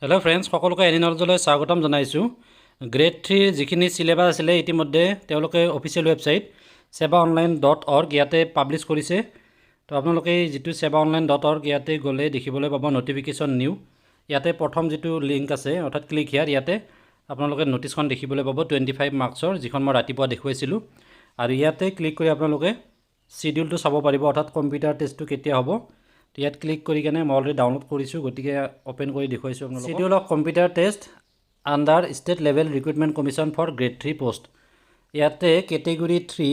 hello friends সকলোকে any নলেজলৈ স্বাগতম জনাইছো গ্ৰেড 3 যিখিনি সিলেবাস আছিল ইতিমধ্যে তেওঁলোকে অফিচিয়েল ওয়েবসাইট sevaonline.org ইয়াতে পাবলিশ কৰিছে তো আপোনালোকে যেটো sevaonline.org ইয়াতে গলে দেখিবলৈ পাব নোটিফিকেশন নিউ ইয়াতে প্ৰথম যেটো লিংক আছে অৰ্থাৎ ক্লিক হিয়াৰ ইয়াতে আপোনালোকে নোটিছখন দেখিবলৈ পাব 25 মাৰ্কছৰ যিখন মই ৰাতিপুৱা দেখুৱাইছিলো আৰু ইয়াতে ক্লিক কৰি আপোনালোকে শিডিউলটো চাব পাৰিব অৰ্থাৎ কম্পিউটাৰ টেষ্টটো কেতিয়া হ'ব ইয়াত ক্লিক কৰি কেনে মই অলৰেডি ডাউনলোড কৰিছো গতিকে ওপেন কৰি দেখুৱাইছো আপোনালোকক schedule of computer test under state level recruitment commission for grade 3 post ইয়াতে ক্যাটেগৰি 3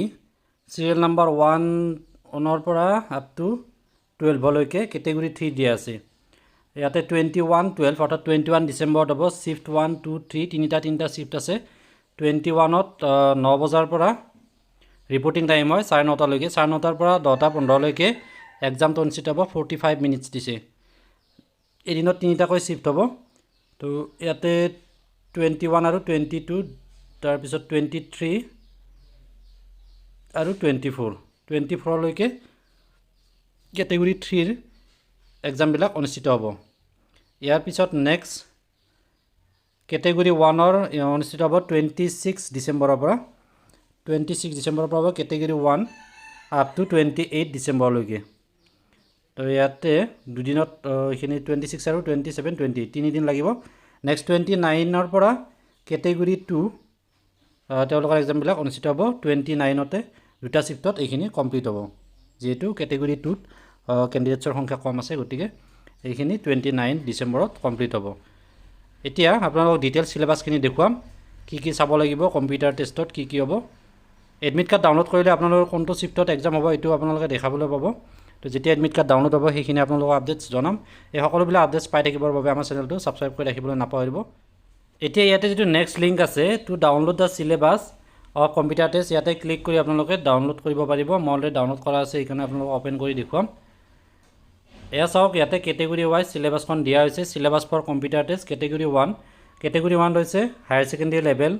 সিৰিয়েল নম্বৰ 1 অনৰ পৰা আপ টু 12 লৈকে ক্যাটেগৰি 3 দিয়া আছে ইয়াতে 21 12 অৰ্থাৎ 21 ডিসেম্বৰত হ'ব শিফট 1 2 3 তিনিটা শিফট আছে 21ত 9 বজাৰ পৰা ৰিপৰ্টিং টাইম হয় 9:30 লৈকে 9:30 পৰা 10:15 লৈকে एग्जाम तो अनुष्ठित হ'ব 45 मिनिट्स दिसे एदिনত তিনিটাকৈ শিফট হ'ব তো ইয়াতে 21 আৰু 22 তাৰ পিছত 23 আৰু 24 লৈকে ক্যাটেগৰি 3 ৰ एग्जाम বিলাক অনুষ্ঠিত হ'ব ইয়াৰ পিছত নেক্সট ক্যাটেগৰি 1 ৰ অনুষ্ঠিত হ'ব 26 ডিসেম্বৰৰ পৰা ক্যাটেগৰি 1 আপ টু 28 ডিসেম্বৰ লৈকে তো ইয়াতে দুদিনত এখিনি 26 আৰু 27 20 তিনি দিন লাগিব নেক্সট 29 ৰ পৰা ক্যাটেগৰি 2 তেওঁলোকৰ एग्जाम বিলাক অনুষ্ঠিত হ'ব 29 তে দুটা শিফটত এখিনি কমপ্লিট হ'ব যেটো ক্যাটেগৰি 2 ক্যান্ডিডেটছৰ সংখ্যা কম আছে গতিকে এখিনি 29 ডিসেম্বৰত কমপ্লিট হ'ব এতিয়া আপোনালোকক ডিটেইল সিলেবাস খিনি দেখুৱাম কি চাব লাগিব কম্পিউটাৰ টেষ্টত কি হ'ব এডমিট কাৰ্ড ডাউনলোড কৰিলে আপোনালোকৰ কোনটো শিফটত एग्जाम হ'ব এটো আপোনালোকে দেখাবলৈ পাব তো যেতিয়া এডমিট কাৰ্ড ডাউনলোড হ'ব সেইখিনি আপোনালোকক আপডেটস জনাম এই সকলোবিলাক আপডেটস পাই থাকিবৰ বাবে আমাৰ চেনেলটো সাবস্ক্ৰাইব কৰি ৰাখিবলৈ নাপাহৰিব এতিয়া ইয়াতে যেটো নেক্সট লিংক আছে to download the syllabus of computer test ইয়াতে ক্লিক কৰি আপোনালোকে ডাউনলোড কৰিব পাৰিব মই অলৰেডি ডাউনলোড কৰা আছে এইখানে আপোনালোকক ওপেন কৰি দেখুৱাম এয়া চাওক ইয়াতে ক্যাটেগৰি ওয়াইজ সিলেবাসখন দিয়া হৈছে সিলেবাস ফৰ কম্পিউটাৰ টেষ্ট ক্যাটেগৰি 1 হৈছে হায়াৰ সেকেন্ডাৰী লেভেল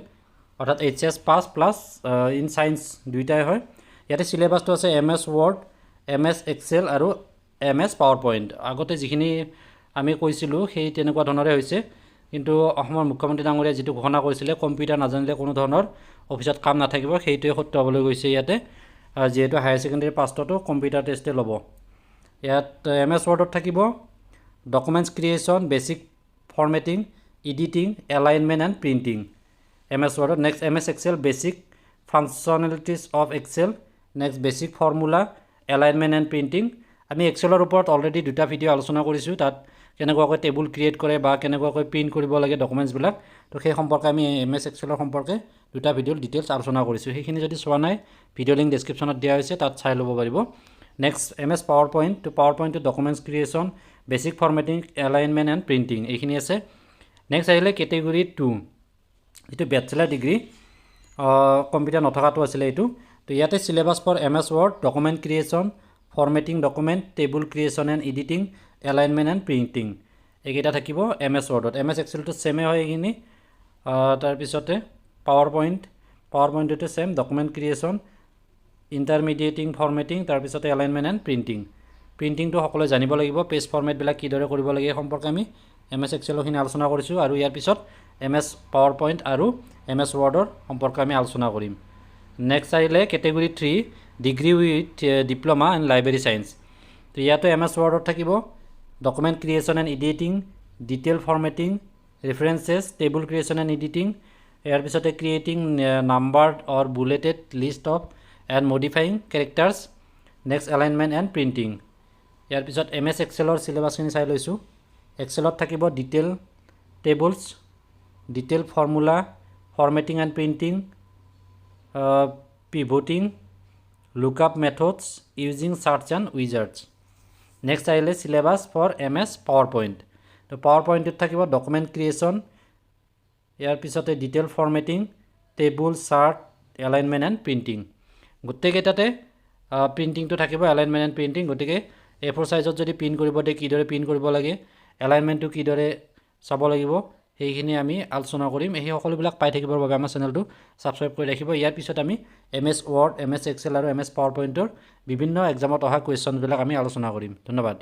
অৰ্থাৎ HS pass plus in science দুইটাই হয় ইয়াতে সিলেবাসটো আছে এমএস ওয়ার্ড এমএস এক্সেল আৰু এমএস পাৱাৰ পইণ্ট আগতে যিখিনি আমি কৈছিলো সেই তেনেকুৱা ধৰণৰে হৈছে কিন্তু অসমৰ মুখ্যমন্ত্ৰী ডাঙৰীয়া যেটো ঘোষণা কৰিছিল কম্পিউটাৰ নাজানিলে কোনো ধৰণৰ অফিসত কাম নাথাকিব সেইটোৱে সত্য হ'বলৈ গৈছে ইয়াতে যেহেতু হায়াৰ সেকেন্ডাৰী পাছতো কম্পিউটাৰ টেষ্টে ল'ব ইয়াত এমএস ওয়াৰ্ডত থাকিব documents creation basic formatting editing alignment and printing MS ওয়াৰ্ডত next MS Excel basic functionalities of Excel next basic formula alignment and printing আমি এক্সেলৰ ওপৰত অলৰেডি দুটা ভিডিও আলোচনা কৰিছো তাত কেনেকুৱাকৈ টেবুল ক্ৰিয়েট কৰে বা কেনেকুৱাকৈ প্ৰিন্ট কৰিব লাগে ডকুমেন্টস বিলাক তো সেই সম্পৰ্কে আমি এমএস এক্সেলৰ সম্পৰ্কে দুটা ভিডিওৰ ডিটেইলছ আলোচনা কৰিছো সেইখিনি যদি চোৱা নাই ভিডিও লিংক ডেসক্ৰিপচনত দিয়া হৈছে তাত চাই ল'ব পাৰিব next MS PowerPoint to documents creation basic formatting alignment and printing এইখিনি আছে নেক্সট আহিলে ক্যাটেগৰি 2 এটো ব্যাচেলাৰ ডিগ্ৰী কম্পিউটাৰ নথকাটো আছিল এটো তো ইয়াতে syllabus for MS Word document creation formatting document table creation and editing alignment and printing এইকেইটা থাকিব এমএস ওয়াৰ্ডত এমএস এক্সেলটো সেমে হয় এইখিনি তাৰ পিছতে পাৱাৰ পইণ্টটো সেম ডকুমেন্ট ক্ৰিয়েচন ইন্টাৰমিডিয়েটিং ফৰমেটিং তাৰ পিছতে এলাইনমেন্ট এণ্ড প্ৰিন্টিংটো সকলোৱে জানিব লাগিব পেজ ফৰমেট বিলাক কিদৰে কৰিব লাগে সম্পৰ্কে আমি এমএস এক্সেলখিনি আলোচনা কৰিছো আৰু ইয়াৰ পিছত এমএস পাৱাৰ পইণ্ট আৰু এমএস ওয়াৰ্ডৰ সম্পৰ্কে আমি আলোচনা কৰিম নেক্সট আহিলে category 3 degree with diploma in library science তো ইয়াতে এমএস ওয়াৰ্ডত থাকিব document creation and editing detail formatting references table creation and editing ইয়াৰ পিছতে creating numbered or bulleted list of and modifying characters next alignment and printing ইয়াৰ পিছত MS এক্সেলৰ সিলেবাসখিনি চাই লৈছো এক্সেলত থাকিব detail tables detail formula formatting and printing pivoting lookup methods using search and wizards next আহিলে syllabus for ms powerpoint তো powerpoint ত থাকিব document creation ইয়াৰ পিছতে detail formatting table chart alignment and printing গটে কেটাতে printing তো থাকিব alignment and printing গটিকে A4 সাইজত যদি print কৰিব দে কিদৰে প্ৰিন্ট কৰিব লাগে alignment তো কিদৰে চাব লাগিব এইখিনি আমি আলোচনা কৰিম এই সকলোবিলাক পাই থাকিবৰ বাবে আমাৰ চেনেলটো সাবস্ক্ৰাইব কৰি ৰাখিব ইয়াৰ পিছত আমি এমএস ওয়াৰ্ড এমএস এক্সেল আৰু এমএস পাৱাৰ পইণ্টৰ বিভিন্ন এক্সামত অহা কোৱেশ্চনবিলাক আমি আলোচনা কৰিম ধন্যবাদ